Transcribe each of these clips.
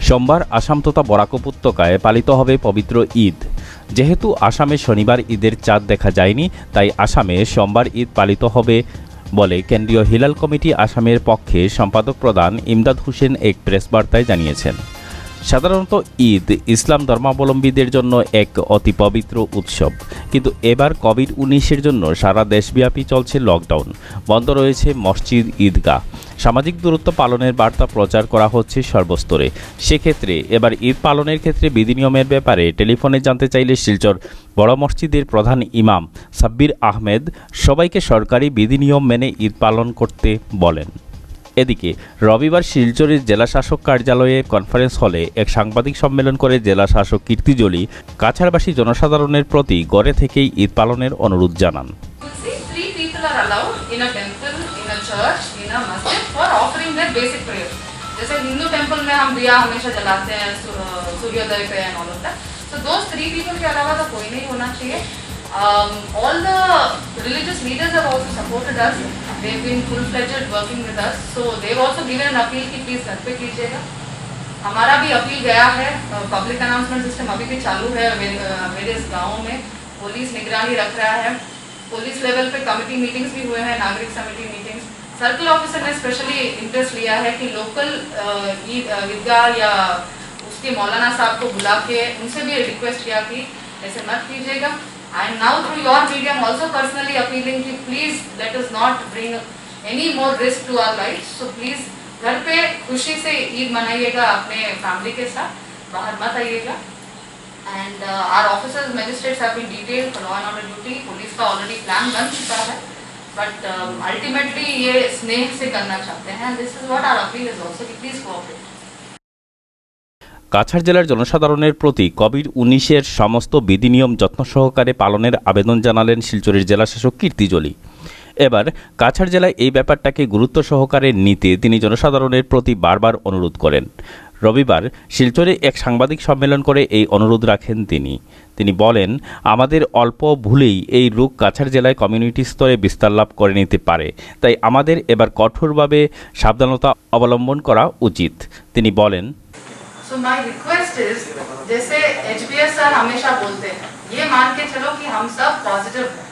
সোমবার আসাম তথা বরাক উপত্যকায় পালিত হবে পবিত্র ঈদ। যেহেতু আসামে শনিবার ঈদের চাঁদ দেখা যায়নি, তাই আসামে সোমবার ঈদ পালিত হবে বলে কেন্দ্রীয় হিলাল কমিটি আসামের পক্ষে সম্পাদক প্রধান ইমদাদ হোসেন এক প্রেস বার্তায় জানিয়েছেন। সাধারণত ঈদ ইসলাম ধর্মাবলম্বীদের জন্য এক অতি পবিত্র উৎসব, কিন্তু এবার কোভিড-19 জন্য সারা দেশব্যাপী চলছে লকডাউন, বন্ধ রয়েছে মসজিদ, ঈদগাহ। সামাজিক দূরত্ব পালনের বার্তা প্রচার করা হচ্ছে সর্বস্তরে। সেক্ষেত্রে এবার ঈদ পালনের ক্ষেত্রে বিধিনিয়মের ব্যাপারে টেলিফোনে জানতে চাইলে শিলচর বড় মসজিদের প্রধান ইমাম সাব্বির আহমেদ সবাইকে সরকারি বিধিনিয়ম মেনে ঈদ পালন করতে বলেন। এদিকে রবিবার শিলচরের জেলাশাসক কার্যালয়ে কনফারেন্স হলে এক সাংবাদিক সম্মেলন করে জেলাশাসক কীর্তি জলি কাছাড়বাসী জনসাধারণের প্রতি ঘরে থেকেই ঈদ পালনের অনুরোধ জানান। जैसे हिंदू टेंपल में हम दिया हमेशा जलाते हैं सूर्योदय पे and all of that, so those 3 people के अलावा तो कोई नहीं होना चाहिए। All the religious leaders have also supported us. They've been full-fledged working with us, so they've also given an appeal कि प्लीज घर पे कीजिएगा। हमारा भी अपील गया है, पब्लिक अनाउंसमेंट सिस्टम अभी भी चालू है मेरे इस गाँव में। पुलिस निगरानी रख रहा है, पुलिस लेवल पे कमेटी मीटिंग्स भी हुए हैं, नागरिक समिति मीटिंग्स। सर्कल ऑफिसर ने स्पेशली इंटरेस्ट लिया है कि लोकल ईदगाह या उसके मौलाना साहब को बुला के उनसे भी रिक्वेस्ट किया कि ऐसे मत कीजिएगा। And now through your media I am also personally appealing कि please let us not bring any more risk to our life. So please घर पे खुशी से ईद मनाइएगा अपने फैमिली के साथ, बाहर मत आइएगा। And our officers magistrates have been detailed for law and order duty. Police का ऑलरेडी प्लान बन चुका है, बट अल्टीमेटली ये स्नेह से करना चाहते हैं। This is what our appeal is also कि प्लीज कोऑपरेट। কাছাড় জেলার জনসাধারণের প্রতি কোভিড-19 সমস্ত বিধিনিয়ম যত্ন সহকারে পালনের আবেদন জানালেন শিলচরের জেলাশাসক কীর্তি জলি। এবার কাছাড় জেলায় এই ব্যাপারটাকে গুরুত্ব সহকারে নিতে তিনি জনসাধারণের প্রতি বারবার অনুরোধ করেন। রবিবার শিলচরে এক সাংবাদিক সম্মেলন করে এই অনুরোধ রাখেন তিনি বলেন, আমাদের অল্প ভুলেই এই রোগ কাছাড় জেলায় কমিউনিটি স্তরে বিস্তার লাভ করে নিতে পারে, তাই আমাদের এবার কঠোরভাবে সাবধানতা অবলম্বন করা উচিত। তিনি বলেন, So my request is, जैसे HBS सर हमेशा बोलते हैं, ये मान के चलो कि हम सब पॉजिटिव हैं।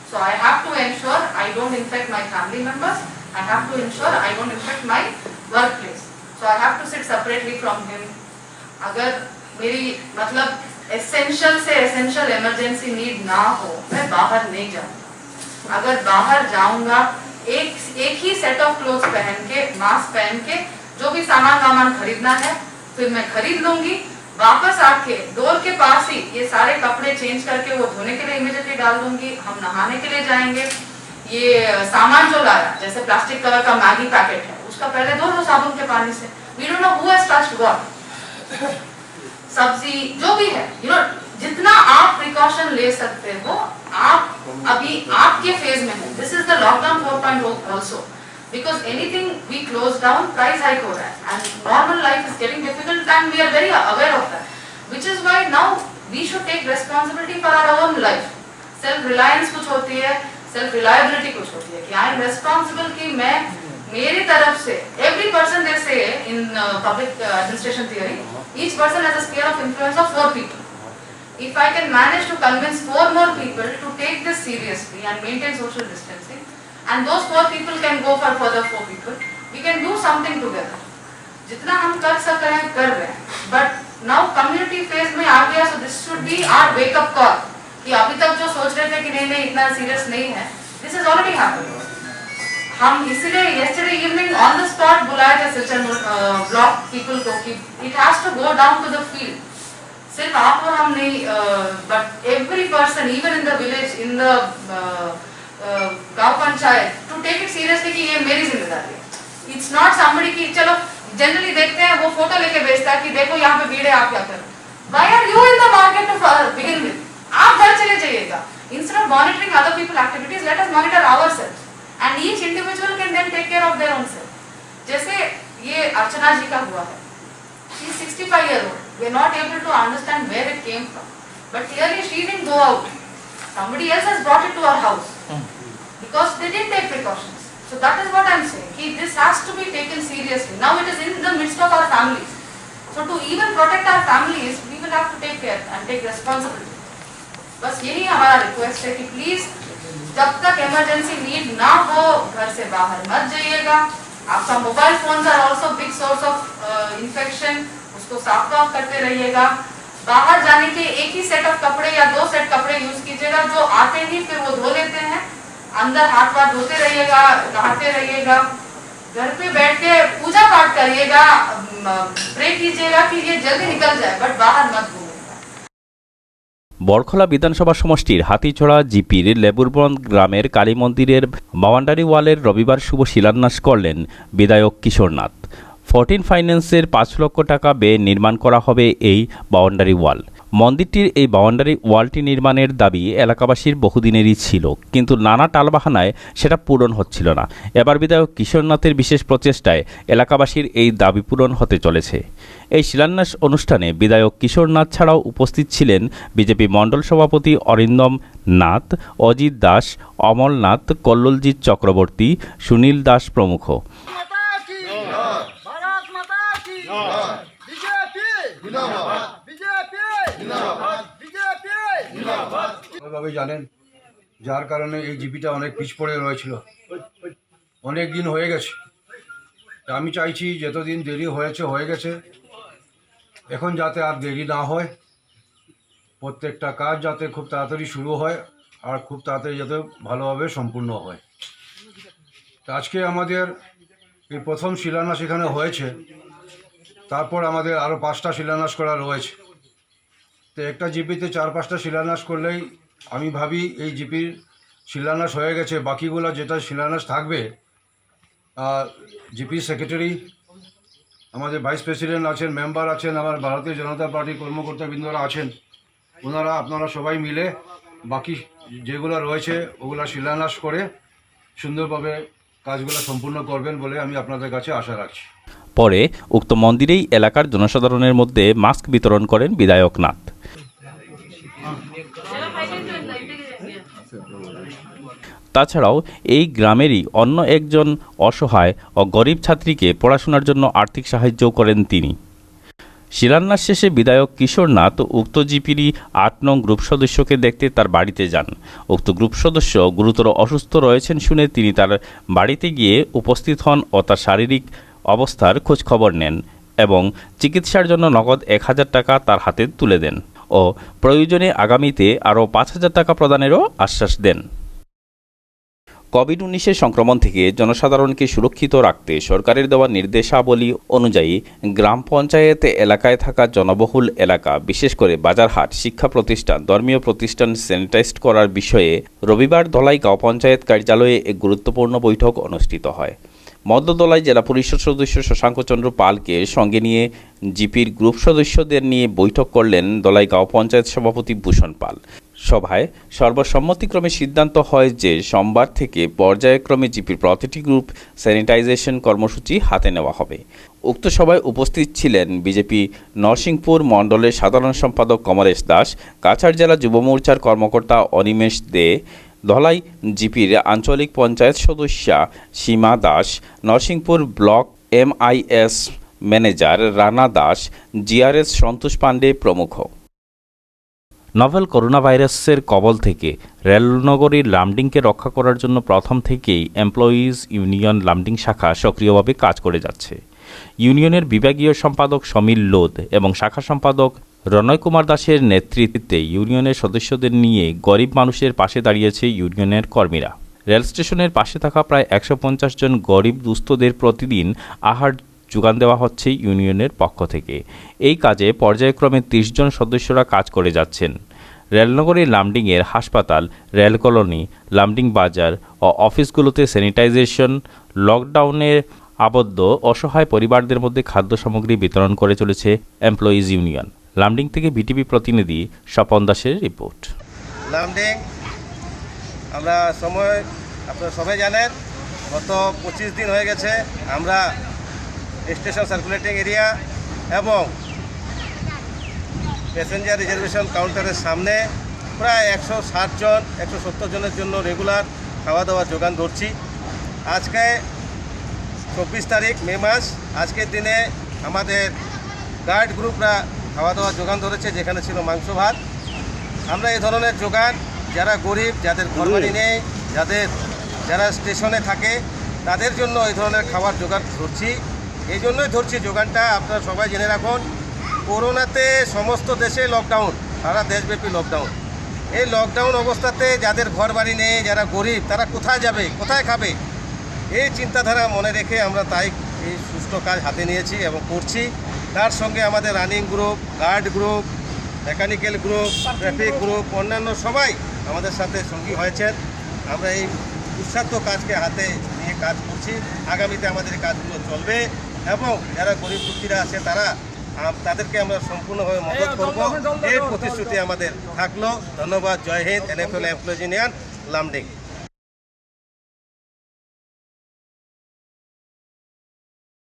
So I have to ensure I don't infect my family members. I have to ensure I don't infect my workplace. So I have to sit separately from him. अगर मेरी मतलब एसेंशियल से एसेंशियल इमरजेंसी नीड ना हो, मैं बाहर नहीं जाऊंगा। अगर बाहर जाऊंगा एक ही सेट ऑफ क्लोथ्स पहन के, मास्क पहन के, जो भी सामान खरीदना है फिर मैं खरीद लूंगी। वापस आके डोर के पास ही ये सारे कपड़े चेंज करके वो धोने के लिए इमीडिएटली डाल दूंगी। हम नहाने के लिए जाएंगे, ये सामान जो लाया जैसे प्लास्टिक कवर का मैगी पैकेट है, उसका पहले धो लो साबुन के पानी से। We don't know who has touched what. सब्जी जो भी है, यू नो, जितना आप प्रिकॉशन ले सकते हो, आप अभी आपके फेज में है। This is the lockdown 4.0 also, because anything we close down, price hike हो रहा है and normal life is getting difficult and we are very aware of that, which is why now we should take responsibility for our own life. self reliance कुछ होती है, self reliability कुछ होती है कि I am responsible कि मैं मेरी तरफ से, every person they say in public administration theory, each person has a sphere of influence of 4 people. If I can manage to convince 4 more people to take this seriously and maintain social distancing, and those 4 people can go for further 4 people, we can do something together. जितना हम कर सकते हैं कर रहे हैं, but now community phase में आ गया, so this should be our wake up call कि अभी तक जो सोच रहे थे कि नहीं इतना सीरियस नहीं है, this is already happening. हम इसलिए yesterday evening on the spot बुलाए थे सिलचर ब्लॉक people को कि it has to go down to the field. सिर्फ आप और हम नहीं, but every person even in the village, in the गांव panchayat, to take it seriously कि ये मेरी जिम्मेदारी है। इट्स नॉट समबडी की चलो जनरली देखते हैं वो फोटो लेके भेजता है कि देखो यहाँ पे भीड़ है, आप क्या करो। Why are you in the market to begin with? आप घर चले जाइएगा। Instead of monitoring other people activities, let us monitor ourselves and each individual can then take care of their own self. जैसे ये अर्चना जी का हुआ है, she is 65 years old, we are not able to understand where it came from, but clearly she didn't go out, somebody else has brought it to our house. Because they didn't take precautions. So that is what I am saying. This has to be taken seriously. Now it is in the midst of our families. So to even protect our families, we will have to take care and take responsibility. बस यही हमारा request है कि please जब तक emergency need ना हो घर से बाहर मत जाइएगा। आपका mobile phones are also big source of infection, उसको साफ करते रहिएगा। बाहर जाने के एक ही सेट ऑफ कपड़े या 2 सेट कपड़े यूज कीजिएगा, जो आते ही फिर वो धो लेते हैं। अंदर हाथ वाथ धोते रहिएगा, नहाते रहिएगा। घर पे बैठ के पूजा पाठ करिएगा, प्रे कीजिएगा कि ये जल्दी निकल जाए, बट बाहर मत घूमिएगा। বরখলা বিধানসভা সমষ্টির হাতিছড়া জিপির লেবুরবন গ্রামের কালী মন্দিরের বাউন্ডারি ওয়ালের রবিবার শুভ শিলান্যাস করলেন বিধায়ক কিশোরনাথ। 14 ফাইন্যান্সের 5 লক্ষ টাকা ব্যয়ে নির্মাণ করা হবে এই বাউন্ডারি ওয়াল। মন্দিরটির এই বাউন্ডারি ওয়ালটি নির্মাণের দাবি এলাকাবাসীর বহুদিনেরই ছিল, কিন্তু নানা টালবাহানায় সেটা পূরণ হচ্ছিল না। এবার বিধায়ক কিশোরনাথের বিশেষ প্রচেষ্টায় এলাকাবাসীর এই দাবি পূরণ হতে চলেছে। এই শিলান্যাস অনুষ্ঠানে বিধায়ক কিশোরনাথ ছাড়াও উপস্থিত ছিলেন বিজেপি মণ্ডল সভাপতি অরিন্দম নাথ, অজিত দাস, অমল নাথ, কল্লোলজিৎ চক্রবর্তী, সুনীল দাস প্রমুখ। ভাবে জানেন, যার কারণে এই জিপিটা অনেক পিছ পড়ে রয়েছিল, অনেক দিন হয়ে গেছে। তা আমি চাইছি যতদিন দেরি হয়ে গেছে, এখন যাতে আর দেরি না হয়, প্রত্যেকটা কাজ যাতে খুব তাড়াতাড়ি শুরু হয় আর খুব তাড়াতাড়ি যাতে ভালোভাবে সম্পূর্ণ হয়। তা আজকে আমাদের এই প্রথম শিলান্যাস এখানে হয়েছে, তারপর আমাদের আরও 5টা শিলান্যাস করা রয়েছে। তো একটা জিপিতে 4-5টা শিলান্যাস করলেই আমি ভাবি এই জিপির শিলান্যাস হয়ে গেছে। বাকিগুলো যেটা শিলান্যাস থাকবে, জিপি সেক্রেটারি, আমাদের ভাইস প্রেসিডেন্ট আছেন, মেম্বার আছেন, আমার ভারতীয় জনতা পার্টির কর্মকর্তাবৃন্দরা আছেন, ওনারা আপনারা সবাই মিলে বাকি যেগুলো রয়েছে ওগুলো শিলান্যাস করে সুন্দরভাবে কাজগুলো সম্পূর্ণ করবেন বলে আমি আপনাদের কাছে আশা রাখছি। পরে উক্ত মন্দিরেই এলাকার জনসাধারণের মধ্যে মাস্ক বিতরণ করেন বিধায়ক নাথ। তাছাড়াও এই গ্রামেরই অন্য একজন অসহায় ও গরিব ছাত্রীকে পড়াশোনার জন্য আর্থিক সাহায্য করেন তিনি। শিলান্যাস শেষে বিধায়ক কিশোরনাথ উক্ত জিপিরই 8 নং গ্রুপ সদস্যকে দেখতে তার বাড়িতে যান। উক্ত গ্রুপ সদস্য গুরুতর অসুস্থ রয়েছেন শুনে তিনি তার বাড়িতে গিয়ে উপস্থিত হন ও তার শারীরিক অবস্থার খোঁজ খবর নেন এবং চিকিৎসার জন্য নগদ 1000 টাকা তার হাতে তুলে দেন ও প্রয়োজনে আগামীতে আরও 5000 টাকা প্রদানেরও আশ্বাস দেন। কোভিড-19 সংক্রমণ থেকে জনসাধারণকে সুরক্ষিত রাখতে সরকারের দেওয়া নির্দেশাবলী অনুযায়ী গ্রাম পঞ্চায়েত এলাকায় থাকা জনবহুল এলাকা, বিশেষ করে বাজারহাট, শিক্ষা প্রতিষ্ঠান, ধর্মীয় প্রতিষ্ঠান স্যানিটাইজ করার বিষয়ে রবিবার ধলাই গাঁও পঞ্চায়েত কার্যালয়ে এক গুরুত্বপূর্ণ বৈঠক অনুষ্ঠিত হয়। মধ্যধলাই জেলা পরিষদ সদস্য শশাঙ্ক চন্দ্র পালকে সঙ্গে নিয়ে জিপির গ্রুপ সদস্যদের নিয়ে বৈঠক করলেন ধলাই গাঁও পঞ্চায়েত সভাপতি ভূষণ পাল। সভায় সর্বসম্মতিক্রমে সিদ্ধান্ত হয় যে সোমবার থেকে পর্যায়ক্রমে জিপির প্রতিটি গ্রুপ স্যানিটাইজেশন কর্মসূচি হাতে নেওয়া হবে। উক্ত সভায় উপস্থিত ছিলেন বিজেপি নরসিংপুর মণ্ডলের সাধারণ সম্পাদক কমলেশ দাস, কাছাড় জেলা যুব মোর্চার কর্মকর্তা অনিমেষ দে, ধলাই জিপির আঞ্চলিক পঞ্চায়েত সদস্যা Sima Das, Narsinghpur block MIS manager Rana Das, GRS Santosh Pandey প্রমুখ। নভেল করোনা ভাইরাসের কবল থেকে রেলনগরীর লামডিংকে রক্ষা করার জন্য প্রথম থেকেই এমপ্লয়িজ ইউনিয়ন লামডিং শাখা সক্রিয়ভাবে কাজ করে যাচ্ছে। ইউনিয়নের বিভাগীয় সম্পাদক সমীর লোধ এবং শাখা সম্পাদক রণয় কুমার দাসের নেতৃত্বে ইউনিয়নের সদস্যদের নিয়ে গরিব মানুষের পাশে দাঁড়িয়েছে ইউনিয়নের কর্মীরা। রেল স্টেশনের পাশে থাকা প্রায় 150 জন গরিব দুস্থদের প্রতিদিন আহার যোগান দেওয়া হচ্ছে ইউনিয়নের পক্ষ থেকে। এই কাজে পর্যায়ক্রমে 30 জন সদস্যরা কাজ করে যাচ্ছেন। রেলনগরীর লামডিংয়ের হাসপাতাল, রেল কলোনি, লামডিং বাজার ও অফিসগুলোতে স্যানিটাইজেশন, লকডাউনে আবদ্ধ অসহায় পরিবারদের মধ্যে খাদ্য সামগ্রী বিতরণ করে চলেছে এমপ্লয়িজ ইউনিয়ন। লামডিং থেকে বিটিভি প্রতিনিধি স্বপন দাসের রিপোর্ট। লামডিং আমরা সময় আপনারা সবাই জানেন, গত 25 দিন হয়ে গেছে আমরা স্টেশন সার্কুলেটিং এরিয়া এবং প্যাসেঞ্জার রিজার্ভেশন কাউন্টারের সামনে প্রায় 160 জন 170 জনের জন্য রেগুলার খাওয়া দাওয়া যোগান ধরছি। আজকে 24 তারিখ মে মাস, আজকের দিনে আমাদের গার্ড গ্রুপরা খাওয়া দাওয়া যোগান ধরেছে, যেখানে ছিল মাংস ভাত। আমরা এই ধরনের যোগান যারা গরিব, যাদের ঘরবাড়ি নেই, যারা স্টেশনে থাকে, তাদের জন্য এই ধরনের খাবার যোগান ধরছি। এই জন্যই ধরছি যোগানটা, আপনারা সবাই জেনে রাখুন। করোনাতে সমস্ত দেশে লকডাউন, সারা দেশব্যাপী লকডাউন। এই লকডাউন অবস্থাতে যাদের ঘরবাড়ি নেই, যারা গরিব, তারা কোথায় যাবে, কোথায় খাবে, এই চিন্তাধারা মনে রেখে আমরা তাই এই সুষ্ঠু কাজ হাতে নিয়েছি এবং করছি। তার সঙ্গে আমাদের running group, guard group, mechanical group, traffic group, অন্যান্য সবাই আমাদের সাথে সঙ্গী হয়েছেন। আমরা এই দুঃসাধ্য কাজকে হাতে নিয়ে কাজ করছি। আগামীতে আমাদের এই কাজগুলো চলবে এবং যারা গরিব দুঃখীরা আছে তাদেরকে আমরা সম্পূর্ণভাবে মদত করব, এই প্রতিশ্রুতি আমাদের থাকলো। ধন্যবাদ। জয় Hind. NFL employees union, Lumding.